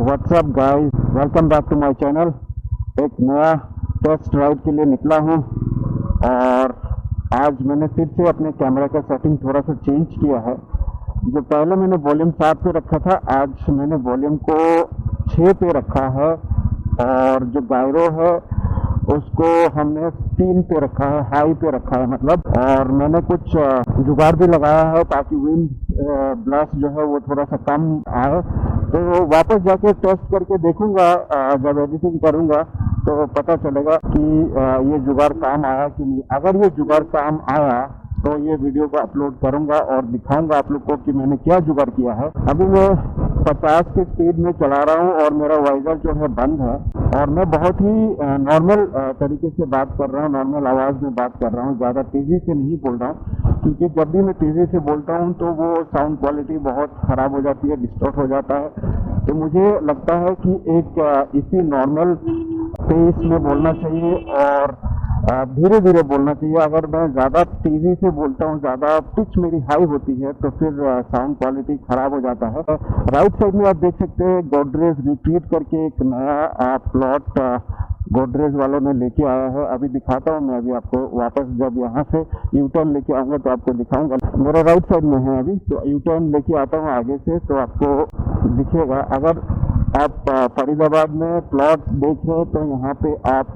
WhatsApp guys, welcome back to my channel. एक नया test ride के लिए निकला हूँ और आज मैंने फिर से अपने कैमरा का सेटिंग थोड़ा सा चेंज किया है। जो पहले मैंने वॉल्यूम 7 पे रखा था, आज मैंने वॉल्यूम को 6 पे रखा है और जो गायरो है उसको हमने 3 पे रखा है, हाई पे रखा है मतलब। और मैंने कुछ जुगाड़ भी लगाया है ताकि विंड ब्लास्ट जो है वो थोड़ा सा कम आए। तो वापस जाके टेस्ट करके देखूंगा, जब एडिटिंग करूंगा तो पता चलेगा कि ये जुगाड़ काम आया कि नहीं। अगर ये जुगाड़ काम आया तो ये वीडियो को अपलोड करूंगा और दिखाऊंगा आप लोग को कि मैंने क्या जुगाड़ किया है। अभी मैं 50 की स्पीड में चला रहा हूँ और मेरा वाइजर जो है बंद है और मैं बहुत ही नॉर्मल तरीके से बात कर रहा हूँ, नॉर्मल आवाज़ में बात कर रहा हूँ, ज़्यादा तेज़ी से नहीं बोल रहा हूँ क्योंकि जब भी मैं तेज़ी से बोलता हूँ तो वो साउंड क्वालिटी बहुत ख़राब हो जाती है, डिस्टॉर्ट हो जाता है। तो मुझे लगता है कि एक इसी नॉर्मल पेस में बोलना चाहिए और धीरे धीरे बोलना चाहिए। अगर मैं ज़्यादा तेज़ी से बोलता हूँ, ज़्यादा पिच मेरी हाई होती है तो फिर साउंड क्वालिटी ख़राब हो जाता है। राइट साइड में आप देख सकते हैं गोदरेज रिट्रीट करके एक नया प्लॉट गोदरेज वालों ने लेके आया है। अभी दिखाता हूँ मैं, अभी आपको वापस जब यहाँ से यू टर्न लेके आऊँगा तो आपको दिखाऊंगा। मेरा राइट साइड में है अभी, तो यू टर्न लेके आता हूँ आगे से तो आपको दिखेगा। अगर आप फरीदाबाद में प्लॉट देख रहे हैं तो यहाँ पे आप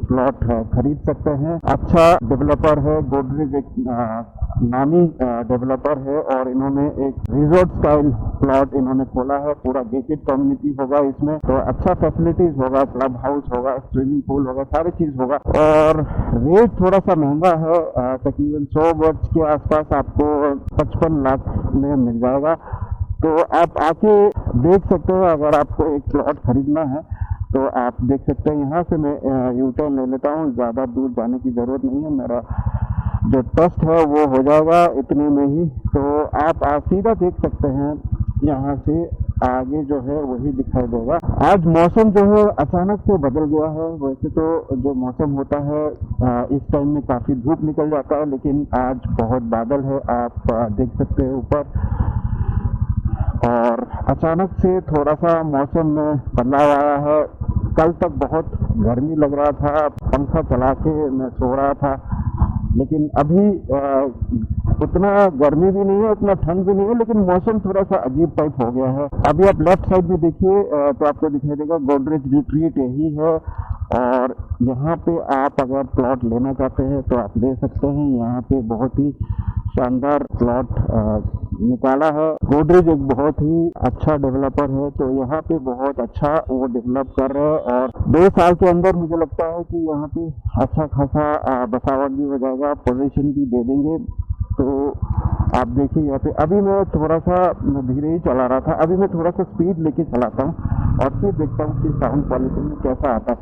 प्लॉट खरीद सकते हैं। अच्छा डेवलपर है, गोदरेज एक नामी डेवलपर है और इन्होंने एक रिजॉर्ट स्टाइल प्लॉट इन्होंने खोला है। पूरा गेटेड कम्युनिटी होगा इसमें, तो अच्छा फैसिलिटीज होगा, क्लब हाउस होगा, स्विमिंग पूल होगा, सारी चीज होगा। और रेट थोड़ा सा महंगा है, तकरीबन 100 गज के आसपास आपको 55 लाख में मिल जाएगा। तो आप आके देख सकते हो। अगर आपको एक प्लॉट खरीदना है तो आप देख सकते हैं। यहाँ से मैं यू टर्न ले लेता हूँ, ज़्यादा दूर जाने की ज़रूरत नहीं है। मेरा जो टेस्ट है वो हो जाएगा इतने में ही। तो आप सीधा देख सकते हैं, यहाँ से आगे जो है वही दिखाई देगा। आज मौसम जो है अचानक से बदल गया है। वैसे तो जो मौसम होता है इस टाइम में काफ़ी धूप निकल जाता है, लेकिन आज बहुत बादल है, आप देख सकते हैं ऊपर। और अचानक से थोड़ा सा मौसम में बदलाव आया है। कल तक बहुत गर्मी लग रहा था, पंखा चला के मैं सो रहा था, लेकिन अभी उतना गर्मी भी नहीं है, उतना ठंड भी नहीं है, लेकिन मौसम थोड़ा सा अजीब टाइप हो गया है। अभी आप लेफ्ट साइड में देखिए तो आपको दिखाई देगा गोदरेज रिट्रीट यही है। और यहाँ पे आप अगर प्लॉट लेना चाहते हैं तो आप ले सकते हैं। यहाँ पे बहुत ही शानदार प्लॉट निकाला है। गोदरेज एक बहुत ही अच्छा डेवलपर है, तो यहाँ पे बहुत अच्छा वो डेवलप कर रहे हैं और 2 साल के अंदर मुझे लगता है कि यहाँ पे अच्छा खासा बसावट भी हो जाएगा, पोजीशन भी दे देंगे। तो आप देखिए यहाँ पे अभी मैं थोड़ा सा धीरे ही चला रहा था, अभी मैं थोड़ा सा स्पीड लेके चलाता हूँ और फिर देखता हूँ कि साउंड क्वालिटी में कैसा आता है।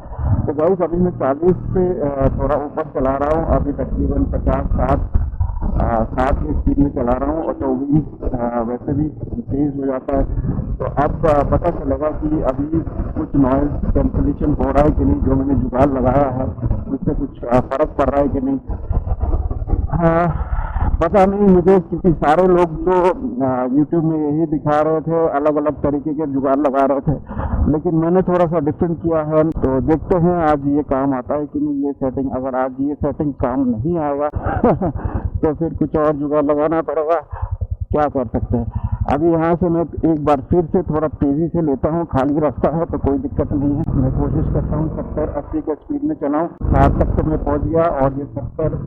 तो गाइस अभी मैं 40 से थोड़ा ऊपर चला रहा हूँ, अभी तकरीबन 50-60 की स्पीड में चला रहा हूँ। और तो भी वैसे भी तेज हो जाता है, तो अब पता चलेगा कि अभी कुछ नॉइज कैंसलेशन हो रहा है कि नहीं, जो मैंने जुगाड़ लगाया है उससे कुछ फर्क पड़ रहा है कि नहीं। पता नहीं मुझे, क्योंकि सारे लोग तो YouTube में यही दिखा रहे थे, अलग अलग तरीके के जुगाड़ लगा रहे थे, लेकिन मैंने थोड़ा सा डिफरेंट किया है। तो देखते हैं आज ये काम आता है कि नहीं ये सेटिंग। अगर आज ये सेटिंग काम नहीं आएगा तो फिर कुछ और जुगाड़ लगाना पड़ेगा, क्या कर सकते हैं। अभी यहाँ से मैं एक बार फिर से थोड़ा तेज़ी से लेता हूँ, खाली रास्ता है तो कोई दिक्कत नहीं है। मैं कोशिश करता हूँ 70-80 के स्पीड में चलाऊँ। 60 तक तो मैं पहुँच गया और ये 70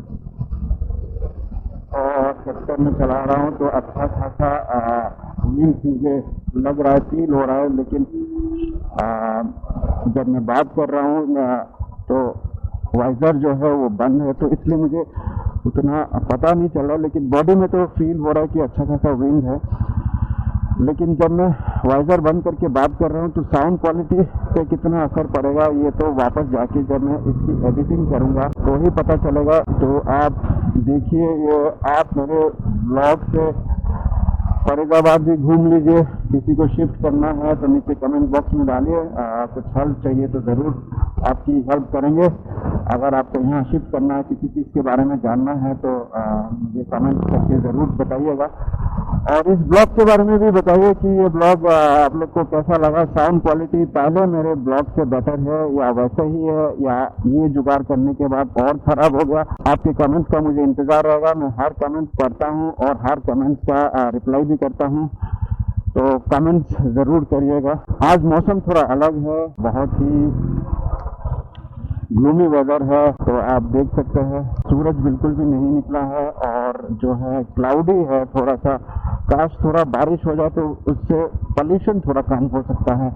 में चला रहा हूँ, तो अच्छा खासा मुझे लग रहा है, फील हो रहा है। लेकिन जब मैं बात कर रहा हूँ तो वाइजर जो है वो बंद है, तो इसलिए मुझे उतना पता नहीं चल रहा, लेकिन बॉडी में तो फील हो रहा है कि अच्छा खासा विंड है। लेकिन जब मैं वाइजर बंद करके बात कर रहा हूँ तो साउंड क्वालिटी पे कितना असर पड़ेगा ये तो वापस जाके जब मैं इसकी एडिटिंग करूँगा तो ही पता चलेगा। तो आप देखिए, ये आप मेरे ब्लॉग से फरीदाबाद भी घूम लीजिए। किसी को शिफ्ट करना है तो नीचे कमेंट बॉक्स में डालिए, कुछ हेल्प चाहिए तो ज़रूर आपकी हेल्प करेंगे। अगर आपको यहाँ शिफ्ट करना है, किसी चीज़ के बारे में जानना है तो मुझे कमेंट करके ज़रूर बताइएगा। और इस ब्लॉग के बारे में भी बताइए कि ये ब्लॉग आप लोग को कैसा लगा। साउंड क्वालिटी पहले मेरे ब्लॉग से बेटर है या वैसे ही है, या ये जुगाड़ करने के बाद और खराब हो गया। आपके कमेंट्स का मुझे इंतजार रहेगा। मैं हर कमेंट्स पढ़ता हूँ और हर कमेंट्स का रिप्लाई भी करता हूँ, तो कमेंट्स ज़रूर करिएगा। आज मौसम थोड़ा अलग है, बहुत ही ग्लूमी वेदर है, तो आप देख सकते हैं सूरज बिल्कुल भी नहीं निकला है और जो है क्लाउडी है थोड़ा सा। काश थोड़ा बारिश हो जाए तो उससे पॉल्यूशन थोड़ा कम हो सकता है,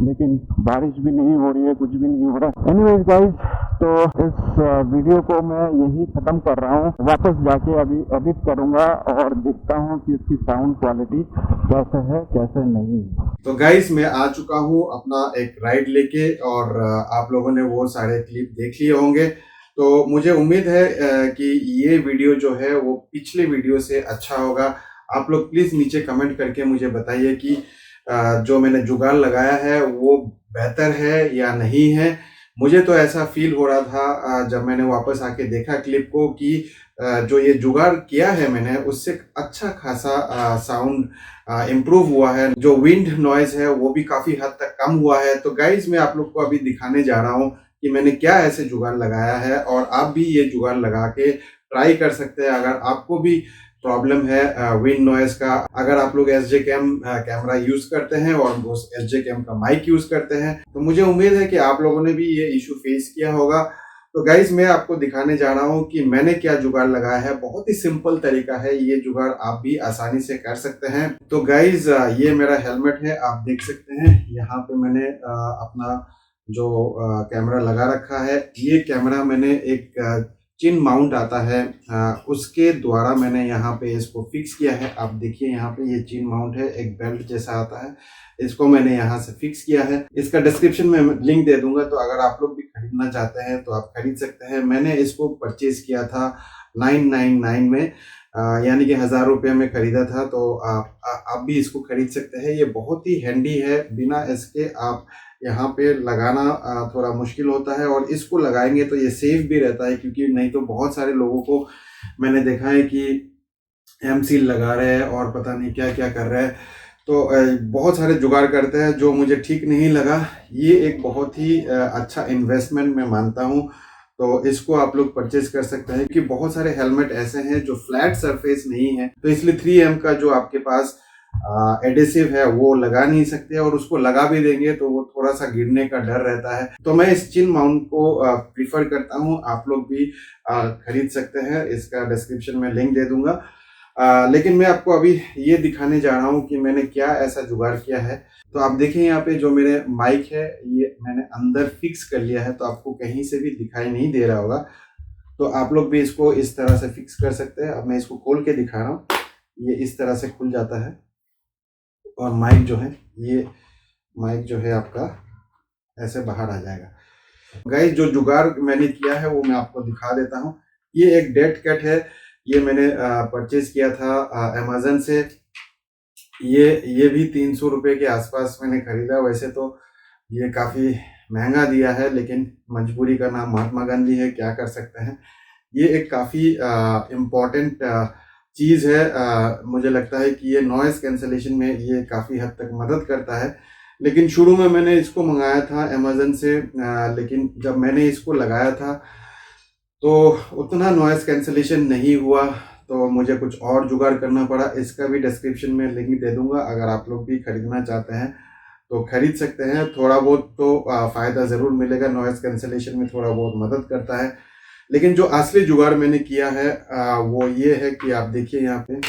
लेकिन बारिश भी नहीं हो रही है, कुछ भी नहीं हो रहा है। एनीवेज गाइस, तो इस वीडियो को मैं यही ख़त्म कर रहा हूँ। वापस जाके अभी एडिट करूँगा और देखता हूँ कि इसकी साउंड क्वालिटी कैसे है कैसे नहीं। तो गाइस, मैं आ चुका हूँ अपना एक राइड लेके, और आप लोगों ने वो सारे क्लिप देख लिए होंगे। तो मुझे उम्मीद है कि ये वीडियो जो है वो पिछले वीडियो से अच्छा होगा। आप लोग प्लीज़ नीचे कमेंट करके मुझे बताइए कि जो मैंने जुगाड़ लगाया है वो बेहतर है या नहीं है। मुझे तो ऐसा फील हो रहा था जब मैंने वापस आके देखा क्लिप को कि जो ये जुगाड़ किया है मैंने, उससे अच्छा खासा साउंड इम्प्रूव हुआ है। जो विंड नॉइज है वो भी काफ़ी हद तक कम हुआ है। तो गाइज, मैं आप लोग को अभी दिखाने जा रहा हूँ कि मैंने क्या ऐसे जुगाड़ लगाया है, और आप भी ये जुगाड़ लगा के ट्राई कर सकते हैं अगर आपको भी प्रॉब्लम है विंड नॉइज का। अगर आप लोग एसजे कैम कैमरा यूज करते हैं और उस एसजे कैम का माइक यूज करते हैं, तो मुझे उम्मीद है कि आप लोगों ने भी ये इशू फेस किया होगा। तो गाइज, मैं आपको दिखाने जा रहा हूँ कि मैंने क्या जुगाड़ लगाया है। बहुत ही सिंपल तरीका है, ये जुगाड़ आप भी आसानी से कर सकते हैं। तो गाइज, ये मेरा हेलमेट है, आप देख सकते हैं। यहाँ पे मैंने अपना जो कैमरा लगा रखा है। ये कैमरा मैंने एक चिन माउंट आता है, उसके द्वारा मैंने यहाँ पे इसको फिक्स किया है। आप देखिए यहाँ पे ये चिन माउंट है, एक बेल्ट जैसा आता है, इसको मैंने यहाँ से फिक्स किया है। इसका डिस्क्रिप्शन में लिंक दे दूंगा, तो अगर आप लोग भी खरीदना चाहते हैं तो आप खरीद सकते हैं। मैंने इसको परचेज किया था 999 में, यानी कि 1000 रुपये में खरीदा था। तो आप भी इसको खरीद सकते हैं। ये बहुत ही हैंडी है, बिना इसके आप यहाँ पे लगाना थोड़ा मुश्किल होता है, और इसको लगाएंगे तो ये सेफ भी रहता है, क्योंकि नहीं तो बहुत सारे लोगों को मैंने देखा है कि एम सील लगा रहे हैं और पता नहीं क्या क्या कर रहे हैं। तो बहुत सारे जुगाड़ करते हैं, जो मुझे ठीक नहीं लगा। ये एक बहुत ही अच्छा इन्वेस्टमेंट मैं मानता हूँ। तो इसको आप लोग परचेज कर सकते हैं, क्योंकि बहुत सारे हेलमेट ऐसे हैं जो फ्लैट सरफेस नहीं है, तो इसलिए 3M का जो आपके पास एडेसिव है वो लगा नहीं सकते, और उसको लगा भी देंगे तो वो थोड़ा सा गिरने का डर रहता है। तो मैं इस चिन माउंट को प्रीफर करता हूँ। आप लोग भी खरीद सकते हैं, इसका डिस्क्रिप्शन में लिंक दे दूंगा। लेकिन मैं आपको अभी ये दिखाने जा रहा हूँ कि मैंने क्या ऐसा जुगाड़ किया है। तो आप देखें यहाँ पे जो मेरे माइक है, ये मैंने अंदर फिक्स कर लिया है, तो आपको कहीं से भी दिखाई नहीं दे रहा होगा। तो आप लोग भी इसको इस तरह से फिक्स कर सकते हैं। अब मैं इसको खोल के दिखा रहा हूँ। ये इस तरह से खुल जाता है, और माइक जो है, ये माइक जो है आपका ऐसे बाहर आ जाएगा। गाइस, जो जुगाड़ मैंने किया है वो मैं आपको दिखा देता हूँ। ये एक डेड कैट है, ये मैंने परचेज किया था अमेज़न से। ये भी 300 रुपये के आसपास मैंने खरीदा। वैसे तो ये काफ़ी महंगा दिया है, लेकिन मजबूरी का नाम महात्मा गांधी है, क्या कर सकते हैं। ये एक काफ़ी इम्पॉर्टेंट चीज़ है। मुझे लगता है कि ये नॉइज़ कैंसलेशन में ये काफ़ी हद तक मदद करता है। लेकिन शुरू में मैंने इसको मंगाया था अमेज़न से, लेकिन जब मैंने इसको लगाया था तो उतना नॉइज़ कैंसलेशन नहीं हुआ, तो मुझे कुछ और जुगाड़ करना पड़ा। इसका भी डिस्क्रिप्शन में लिंक दे दूंगा। अगर आप लोग भी खरीदना चाहते हैं तो खरीद सकते हैं। थोड़ा बहुत तो फ़ायदा ज़रूर मिलेगा, नॉइज़ कैंसलेशन में थोड़ा बहुत मदद करता है। लेकिन जो असली जुगाड़ मैंने किया है वो ये है कि आप देखिए यहाँ पे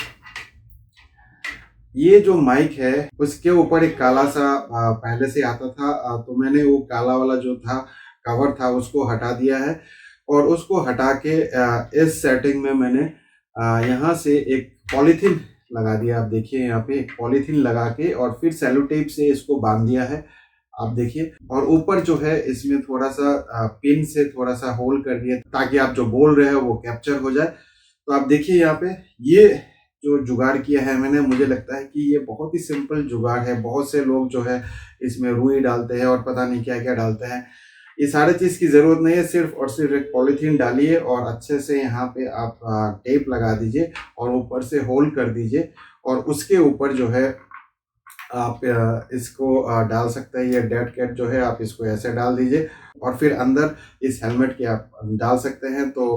ये जो माइक है उसके ऊपर एक काला सा पहले से आता था, तो मैंने वो काला वाला जो था कवर था उसको हटा दिया है, और उसको हटा के इस सेटिंग में मैंने यहाँ से एक पॉलीथीन लगा दिया। आप देखिए यहाँ पे एक पॉलीथीन लगा के, और फिर सेलो टेप से इसको बांध दिया है। आप देखिए, और ऊपर जो है इसमें थोड़ा सा पिन से थोड़ा सा होल कर दिया, ताकि आप जो बोल रहे हो वो कैप्चर हो जाए। तो आप देखिए यहाँ पे ये जो जुगाड़ किया है मैंने, मुझे लगता है कि ये बहुत ही सिंपल जुगाड़ है। बहुत से लोग जो है इसमें रुई डालते हैं और पता नहीं क्या क्या डालते हैं। ये सारे चीज़ की ज़रूरत नहीं है, सिर्फ और सिर्फ एक पॉलीथीन डालिए और अच्छे से यहाँ पे आप टेप लगा दीजिए और ऊपर से होल कर दीजिए, और उसके ऊपर जो है आप इसको डाल सकते हैं। ये डेड कैट जो है आप इसको ऐसे डाल दीजिए और फिर अंदर इस हेलमेट के आप डाल सकते हैं। तो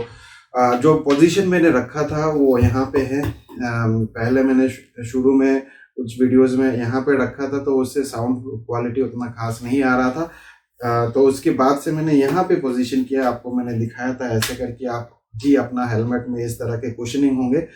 जो पोजीशन मैंने रखा था वो यहाँ पे है। पहले मैंने शुरू में कुछ वीडियोस में यहाँ पे रखा था तो उससे साउंड क्वालिटी उतना खास नहीं आ रहा था। तो उसके बाद से मैंने यहाँ पे पोजीशन किया, आपको मैंने दिखाया था ऐसे करके आप जी अपना हेलमेट में इस तरह के कुशनिंग होंगे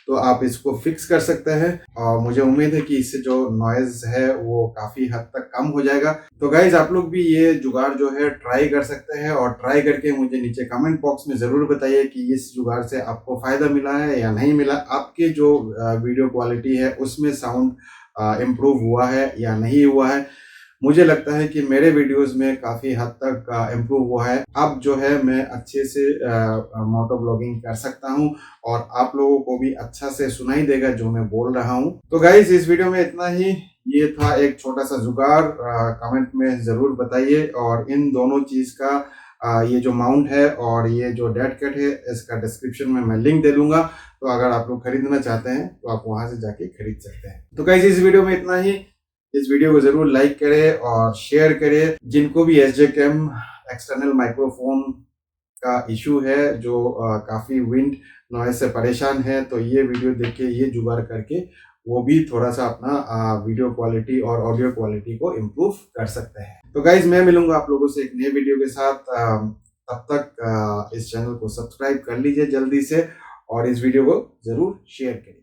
तो आप इसको फिक्स कर सकते हैं और मुझे उम्मीद है कि इससे जो नॉइज है वो काफी हद तक कम हो जाएगा। तो गाइज आप लोग भी ये जुगाड़ जो है ट्राई कर सकते हैं और ट्राई करके मुझे नीचे कमेंट बॉक्स में जरूर बताइए कि इस जुगाड़ से आपको फायदा मिला है या नहीं मिला, आपके जो वीडियो क्वालिटी है उसमें साउंड इम्प्रूव हुआ है या नहीं हुआ है। मुझे लगता है कि मेरे वीडियोस में काफी हद तक इम्प्रूव हुआ है। अब जो है मैं अच्छे से मोटो ब्लॉगिंग कर सकता हूं और आप लोगों को भी अच्छा से सुनाई देगा जो मैं बोल रहा हूं। तो गाइस इस वीडियो में इतना ही। ये था एक छोटा सा जुगाड़, कमेंट में जरूर बताइए। और इन दोनों चीज का ये जो माउंट है और ये जो डेड कैट है इसका डिस्क्रिप्शन में मैं लिंक दे दूंगा। तो अगर आप लोग खरीदना चाहते हैं तो आप वहां से जाके खरीद सकते हैं। तो गाइस इस वीडियो में इतना ही। इस वीडियो को जरूर लाइक करें और शेयर करें। जिनको भी SJ Cam एक्सटर्नल माइक्रोफोन का इशू है, जो काफी विंड नॉइज से परेशान है, तो ये वीडियो देख के ये जुगाड़ करके वो भी थोड़ा सा अपना वीडियो क्वालिटी और ऑडियो क्वालिटी को इम्प्रूव कर सकते हैं। तो गाइज मैं मिलूंगा आप लोगों से एक नए वीडियो के साथ। तब तक इस चैनल को सब्सक्राइब कर लीजिए जल्दी से और इस वीडियो को जरूर शेयर करिए।